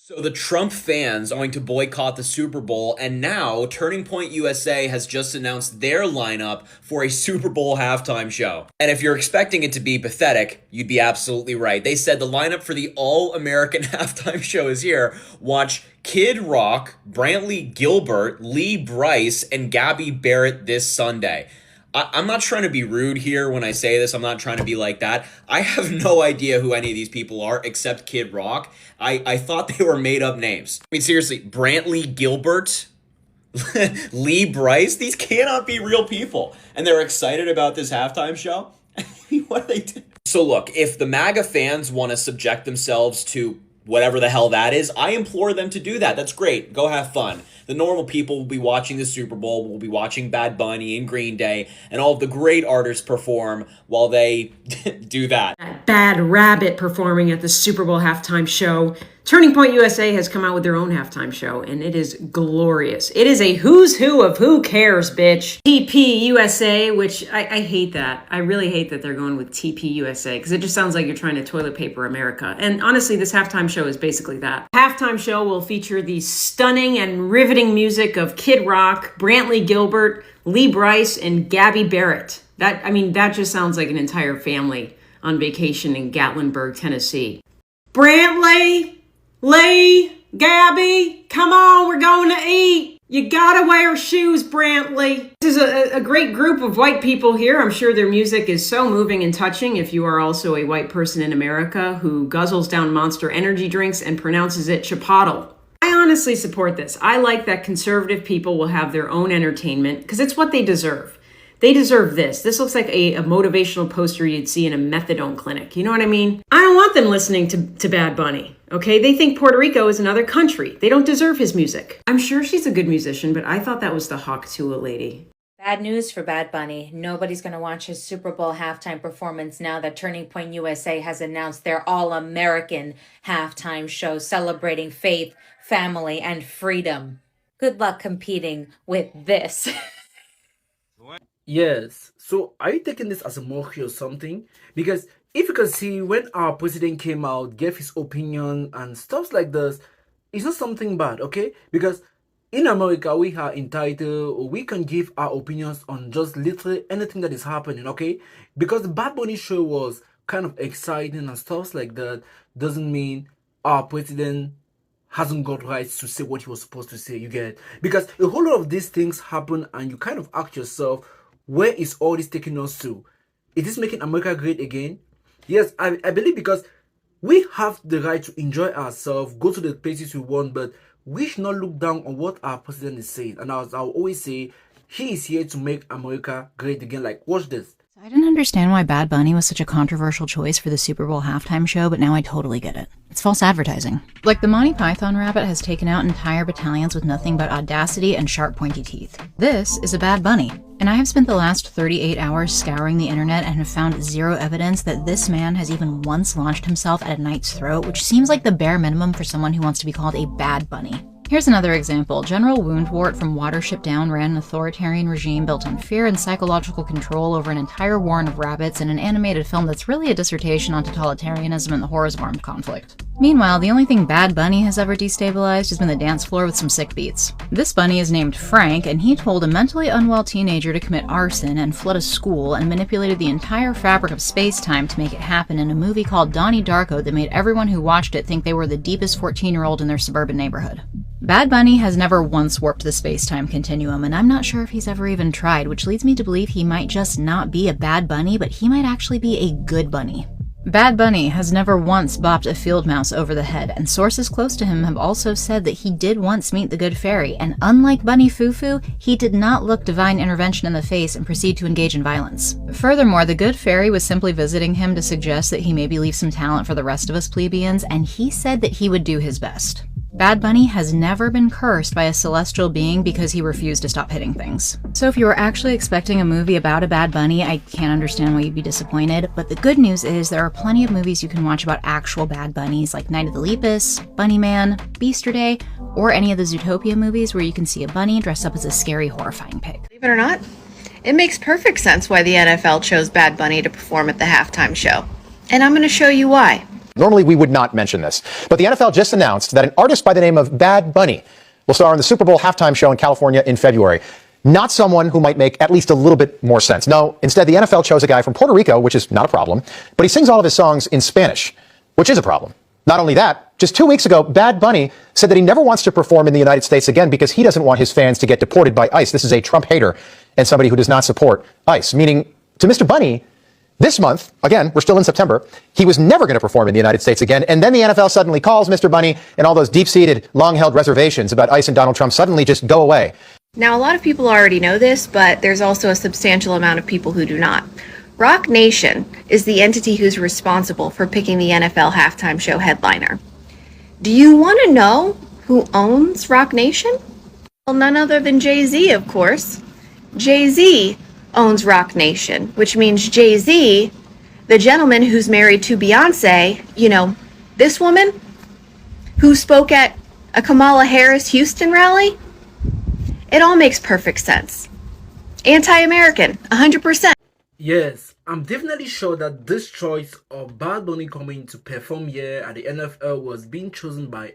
So the Trump fans are going to boycott the Super Bowl, and now Turning Point USA has just announced their lineup for a Super Bowl halftime show. And if you're expecting it to be pathetic, you'd be absolutely right. They said the lineup for the All-American halftime show is here. Watch Kid Rock, Brantley Gilbert, Brice, and Gabby Barrett this Sunday. I'm not trying to be rude here when I say this. I'm not trying to be like that. I have no idea who any of these people are except Kid Rock. I thought they were made up names. I mean, seriously, Brantley Gilbert, Brice, these cannot be real people. And they're excited about this halftime show? I mean, what are they doing? So look, if the MAGA fans want to subject themselves to whatever the hell that is, I implore them to do that. That's great. Go have fun. The normal people will be watching the Super Bowl, will be watching Bad Bunny and Green Day, and all of the great artists perform while they do that. Bad Rabbit performing at the Super Bowl halftime show. Turning Point USA has come out with their own halftime show, and it is glorious. It is a who's who of who cares, bitch. TP USA, which I hate that. I really hate that they're going with TP USA, because it just sounds like you're trying to toilet paper America. And honestly, this halftime show is basically that. Halftime show will feature the stunning and riveting music of Kid Rock, Brantley Gilbert, Brice, and Gabby Barrett. That just sounds like an entire family on vacation in Gatlinburg, Tennessee. Brantley, Lee, Gabby, come on, we're going to eat. You gotta wear shoes, Brantley. This is a great group of white people here. I'm sure their music is so moving and touching if you are also a white person in America who guzzles down Monster energy drinks and pronounces it chipotle. I honestly support this. I like that conservative people will have their own entertainment because it's what they deserve. They deserve this. This looks like a motivational poster you'd see in a methadone clinic. You know what I mean? I don't want them listening to Bad Bunny, okay? They think Puerto Rico is another country. They don't deserve his music. I'm sure she's a good musician, but I thought that was the Hawk Tuah lady. Bad news for Bad Bunny. Nobody's going to watch his Super Bowl halftime performance now that Turning Point USA has announced their all-American halftime show celebrating faith, family, and freedom. Good luck competing with this. Yes. So are you taking this as a mockery or something? Because if you can see, when our president came out, gave his opinion and stuff like this, it's not something bad, okay? Because in America, we are entitled, or we can give our opinions on just literally anything that is happening, okay? Because the Bad Bunny show was kind of exciting and stuff like that doesn't mean our president hasn't got rights to say what he was supposed to say, you get? Because a whole lot of these things happen and you kind of ask yourself, where is all this taking us to? Is this making America great again? Yes, I believe, because we have the right to enjoy ourselves, go to the places we want, but we should not look down on what our president is saying. And as I'll always say, he is here to make America great again. Like, watch this. I didn't understand why Bad Bunny was such a controversial choice for the Super Bowl halftime show, but now I totally get it. It's false advertising. Like, the Monty Python rabbit has taken out entire battalions with nothing but audacity and sharp pointy teeth. This is a Bad Bunny. And I have spent the last 38 hours scouring the internet and have found zero evidence that this man has even once launched himself at a knight's throat, which seems like the bare minimum for someone who wants to be called a Bad Bunny. Here's another example. General Woundwort from Watership Down ran an authoritarian regime built on fear and psychological control over an entire warren of rabbits in an animated film that's really a dissertation on totalitarianism and the horrors of armed conflict. Meanwhile, the only thing Bad Bunny has ever destabilized has been the dance floor with some sick beats. This bunny is named Frank, and he told a mentally unwell teenager to commit arson and flood a school and manipulated the entire fabric of space-time to make it happen in a movie called Donnie Darko that made everyone who watched it think they were the deepest 14-year-old in their suburban neighborhood. Bad Bunny has never once warped the space-time continuum, and I'm not sure if he's ever even tried, which leads me to believe he might just not be a bad bunny, but he might actually be a good bunny. Bad Bunny has never once bopped a field mouse over the head, and sources close to him have also said that he did once meet the Good Fairy, and unlike Bunny Fufu, he did not look divine intervention in the face and proceed to engage in violence. Furthermore, the Good Fairy was simply visiting him to suggest that he maybe leave some talent for the rest of us plebeians, and he said that he would do his best. Bad Bunny has never been cursed by a celestial being because he refused to stop hitting things. So if you were actually expecting a movie about a Bad Bunny, I can't understand why you'd be disappointed, but the good news is there are plenty of movies you can watch about actual Bad Bunnies, like Night of the Lepus, Bunny Man, Beaster or any of the Zootopia movies where you can see a bunny dressed up as a scary, horrifying pig. Believe it or not, it makes perfect sense why the NFL chose Bad Bunny to perform at the halftime show. And I'm going to show you why. Normally, we would not mention this, but the NFL just announced that an artist by the name of Bad Bunny will star in the Super Bowl halftime show in California in February. Not someone who might make at least a little bit more sense. No, instead, the NFL chose a guy from Puerto Rico, which is not a problem, but he sings all of his songs in Spanish, which is a problem. Not only that, just 2 weeks ago, Bad Bunny said that he never wants to perform in the United States again because he doesn't want his fans to get deported by ICE. This is a Trump hater and somebody who does not support ICE, meaning to Mr. Bunny, this month, again, we're still in September, he was never going to perform in the United States again. And then the NFL suddenly calls Mr. Bunny, and all those deep-seated, long-held reservations about ICE and Donald Trump suddenly just go away. Now, a lot of people already know this, but there's also a substantial amount of people who do not. Rock Nation is the entity who's responsible for picking the NFL halftime show headliner. Do you want to know who owns Rock Nation? Well, none other than Jay-Z, of course. Jay-Z owns Rock Nation, which means Jay-Z, the gentleman who's married to Beyonce, you know, this woman who spoke at a Kamala Harris Houston rally, it all makes perfect sense. Anti-American, 100%. Yes, I'm definitely sure that this choice of Bad Bunny coming to perform here at the NFL was being chosen by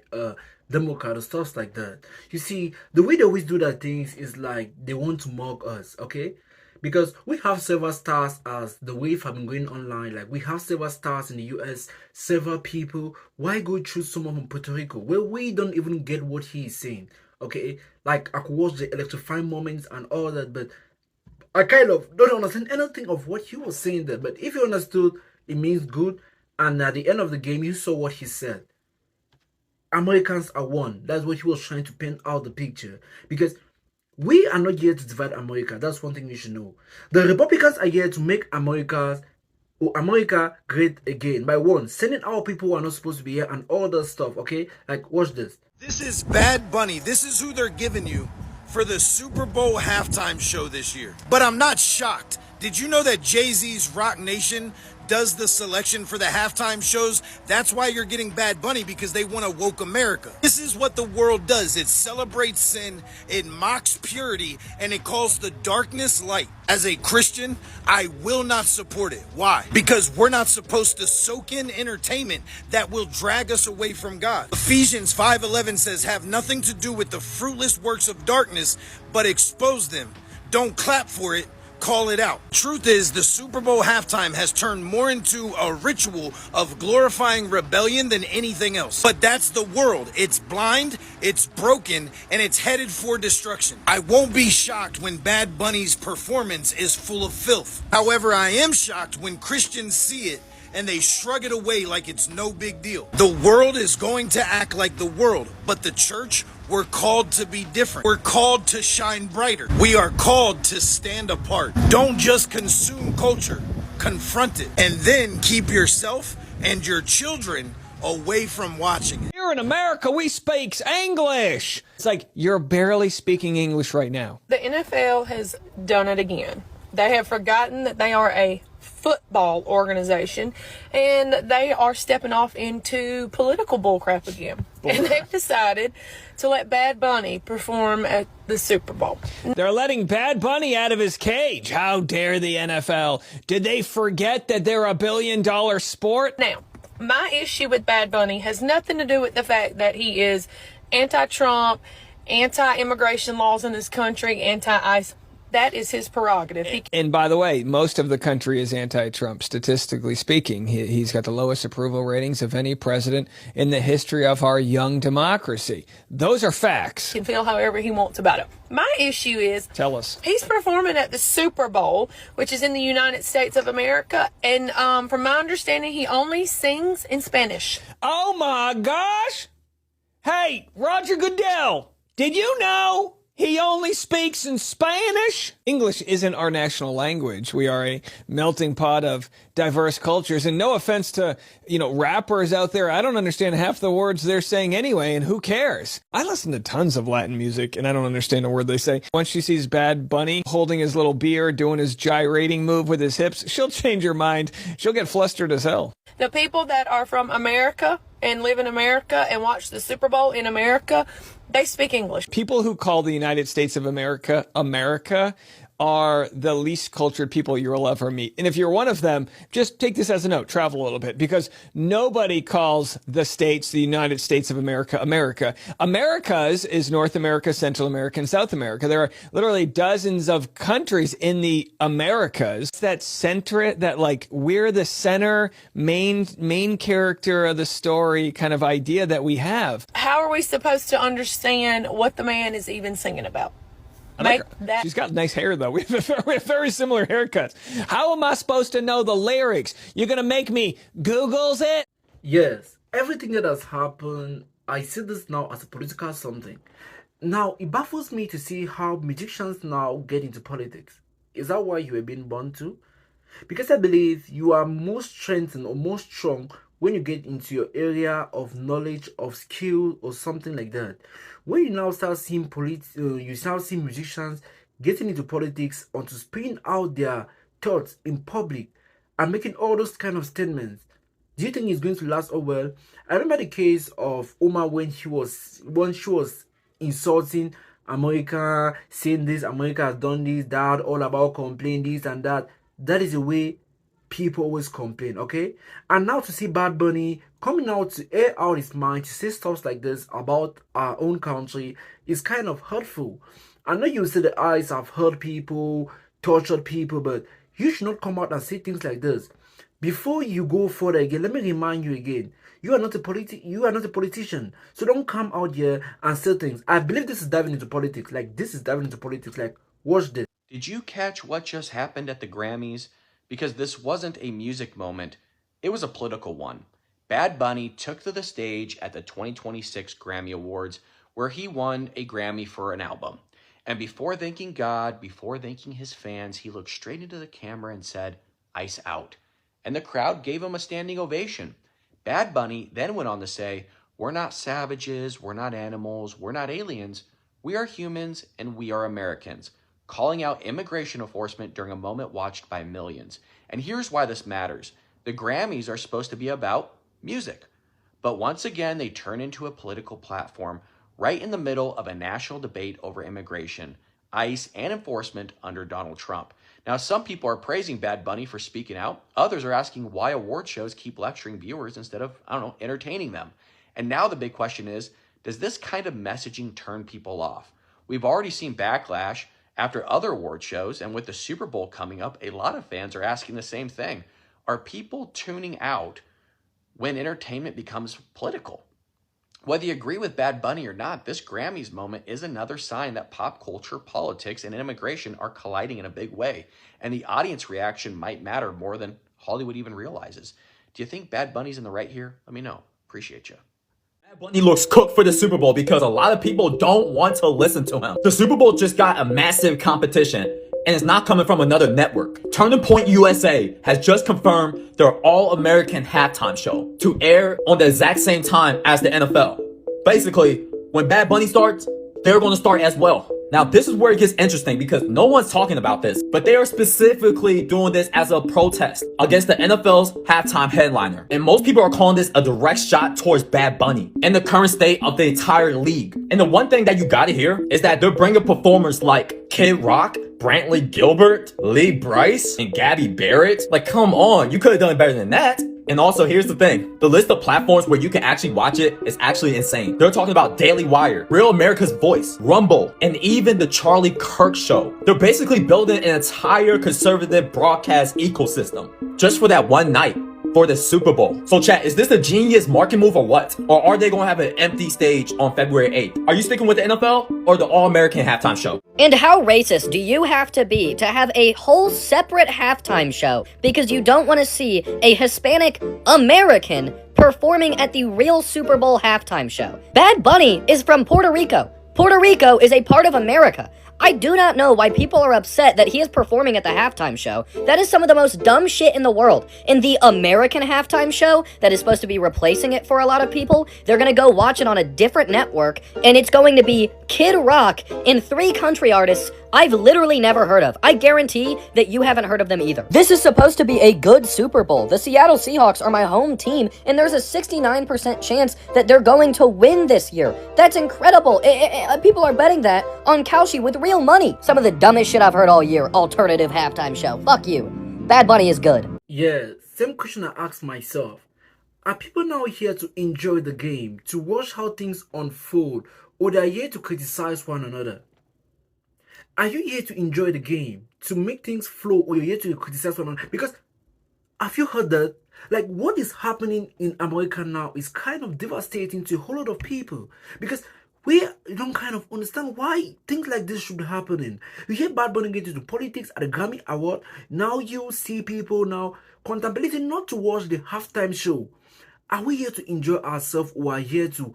Democrat or stuff like that. You see, the way they always do that things is like they want to mock us, okay? Because we have several stars as the wave have been going online. Like we have several stars in the US, several people. Why go choose someone from Puerto Rico? Well, we don't even get what he is saying, okay? Like I could watch the electrifying moments and all that, but I kind of don't understand anything of what he was saying there. But if you understood, it means good. And at the end of the game, you saw what he said. Americans are one. That's what he was trying to paint out the picture. Because we are not here to divide America. That's one thing you should know. The Republicans are here to make America great again. By one, sending out people who are not supposed to be here and all that stuff, okay? Like, watch this. This is Bad Bunny. This is who they're giving you for the Super Bowl halftime show this year. But I'm not shocked. Did you know that Jay-Z's Rock Nation does the selection for the halftime shows? That's why you're getting Bad Bunny, because they want to woke America. This is what the world does. It celebrates sin, it mocks purity, and it calls the darkness light. As a Christian, I will not support it. Why? Because we're not supposed to soak in entertainment that will drag us away from God. Ephesians 5:11 says, have nothing to do with the fruitless works of darkness, but expose them. Don't clap for it. Call it out. Truth is, the Super Bowl halftime has turned more into a ritual of glorifying rebellion than anything else. But that's the world. It's blind, it's broken, and it's headed for destruction. I won't be shocked when Bad Bunny's performance is full of filth. However, I am shocked when Christians see it and they shrug it away like it's no big deal. The world is going to act like the world, but the church, we're called to be different. We're called to shine brighter. We are called to stand apart. Don't just consume culture, confront it, and then keep yourself and your children away from watching it. Here in America, we speaks English. It's like you're barely speaking English right now. The NFL has done it again. They have forgotten that they are a football organization, and they are stepping off into political bullcrap again. And they've decided to let Bad Bunny perform at the Super Bowl. They're letting Bad Bunny out of his cage. How dare the NFL? Did they forget that they're a billion-dollar sport? Now, my issue with Bad Bunny has nothing to do with the fact that he is anti-Trump, anti-immigration laws in this country, anti-ICE. That is his prerogative. And by the way, most of the country is anti-Trump, statistically speaking. He's got the lowest approval ratings of any president in the history of our young democracy. Those are facts. He can feel however he wants about it. My issue is, tell us. He's performing at the Super Bowl, which is in the United States of America. And from my understanding, he only sings in Spanish. Oh my gosh. Hey, Roger Goodell, did you know he only speaks in Spanish? English isn't our national language. We are a melting pot of diverse cultures. And no offense to, rappers out there, I don't understand half the words they're saying anyway, and who cares? I listen to tons of Latin music, and I don't understand a word they say. Once she sees Bad Bunny holding his little beer, doing his gyrating move with his hips, she'll change her mind. She'll get flustered as hell. The people that are from America and live in America and watch the Super Bowl in America, they speak English. People who call the United States of America, America, are the least cultured people you'll ever meet. And if you're one of them, just take this as a note, travel a little bit, because nobody calls the States, the United States of America, America. Americas is North America, Central America, and South America. There are literally dozens of countries in the Americas that center it, that like we're the center, main character of the story kind of idea that we have. How are we supposed to understand what the man is even singing about? She's got nice hair, though. We have very similar haircuts. How am I supposed to know the lyrics? You're going to make me Googles it? Yes, everything that has happened, I see this now as a political something. Now, it baffles me to see how musicians now get into politics. Is that why you were being born to? Because I believe you are more strengthened or more strong when you get into your area of knowledge, of skill, or something like that. When you now start seeing musicians getting into politics or to spin out their thoughts in public and making all those kind of statements, do you think it's going to last all well? I remember the case of Omar when she was insulting America, saying this, America has done this, that, all about complain this and that. That is the way people always complain, okay? And now to see Bad Bunny coming out to air out his mind, to say stuff like this about our own country is kind of hurtful. I know you say the eyes have hurt people, tortured people, but you should not come out and say things like this. Before you go further again, let me remind you again, you are not a politician. So don't come out here and say things. I believe this is diving into politics. Like, watch this. Did you catch what just happened at the Grammys? Because this wasn't a music moment, it was a political one. Bad Bunny took to the stage at the 2026 Grammy Awards, where he won a Grammy for an album. And before thanking God, before thanking his fans, he looked straight into the camera and said, "Ice out." And the crowd gave him a standing ovation. Bad Bunny then went on to say, "We're not savages, we're not animals, we're not aliens. We are humans and we are Americans," calling out immigration enforcement during a moment watched by millions. And here's why this matters. The Grammys are supposed to be about music. But once again, they turn into a political platform right in the middle of a national debate over immigration, ICE, and enforcement under Donald Trump. Now, some people are praising Bad Bunny for speaking out. Others are asking why award shows keep lecturing viewers instead of, entertaining them. And now the big question is, does this kind of messaging turn people off? We've already seen backlash after other award shows, and with the Super Bowl coming up, a lot of fans are asking the same thing. Are people tuning out when entertainment becomes political? Whether you agree with Bad Bunny or not, this Grammys moment is another sign that pop culture, politics, and immigration are colliding in a big way, and the audience reaction might matter more than Hollywood even realizes. Do you think Bad Bunny's in the right here? Let me know. Appreciate you. Bad Bunny looks cooked for the Super Bowl because a lot of people don't want to listen to him. The Super Bowl just got a massive competition, and it's not coming from another network. Turning Point USA has just confirmed their All-American halftime show to air on the exact same time as the NFL. Basically, when Bad Bunny starts, they're going to start as well. Now, this is where it gets interesting because no one's talking about this, but they are specifically doing this as a protest against the NFL's halftime headliner. And most people are calling this a direct shot towards Bad Bunny and the current state of the entire league. And the one thing that you gotta hear is that they're bringing performers like Kid Rock, Brantley Gilbert, Brice, and Gabby Barrett. Like, come on, you could have done better than that. And also, here's the thing. The list of platforms where you can actually watch it is actually insane. They're talking about Daily Wire, Real America's Voice, Rumble, and even the Charlie Kirk Show. They're basically building an entire conservative broadcast ecosystem just for that one night, for the Super Bowl. So chat, is this a genius marketing move or what? Or are they going to have an empty stage on February 8th? Are you sticking with the NFL or the All-American halftime show? And how racist do you have to be to have a whole separate halftime show because you don't want to see a Hispanic American performing at the real Super Bowl halftime show? Bad Bunny is from Puerto Rico. Puerto Rico is a part of America. I do not know why people are upset that he is performing at the halftime show. That is some of the most dumb shit in the world. In the American halftime show that is supposed to be replacing it for a lot of people, they're going to go watch it on a different network, and it's going to be Kid Rock, and 3 country artists I've literally never heard of. I guarantee that you haven't heard of them either. This is supposed to be a good Super Bowl. The Seattle Seahawks are my home team, and there's a 69% chance that they're going to win this year. That's incredible. People are betting that on Kalshi with real money. Some of the dumbest shit I've heard all year. Alternative halftime show. Fuck you. Bad Bunny is good. Yeah, same question I asked myself. Are people now here to enjoy the game, to watch how things unfold, or they are here to criticize one another? Are you here to enjoy the game, to make things flow, or you're here to criticize one another? Because have you heard that? Like, what is happening in America now is kind of devastating to a whole lot of people. Because we don't kind of understand why things like this should be happening. You hear Bad Bunny get into politics at the Grammy Award. Now you see people now contemplating not to watch the halftime show. Are we here to enjoy ourselves, or are here to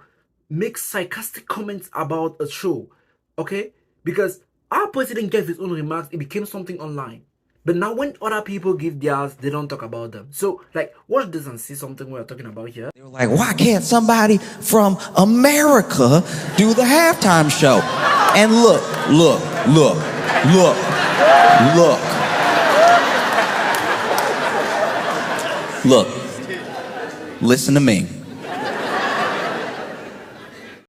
make sarcastic comments about a show? Okay? Because our president gave his own remarks, it became something online. But now when other people give theirs, they don't talk about them. So, like, watch this and see something we're talking about here. They were like, why can't somebody from America do the halftime show? And look. Listen to me.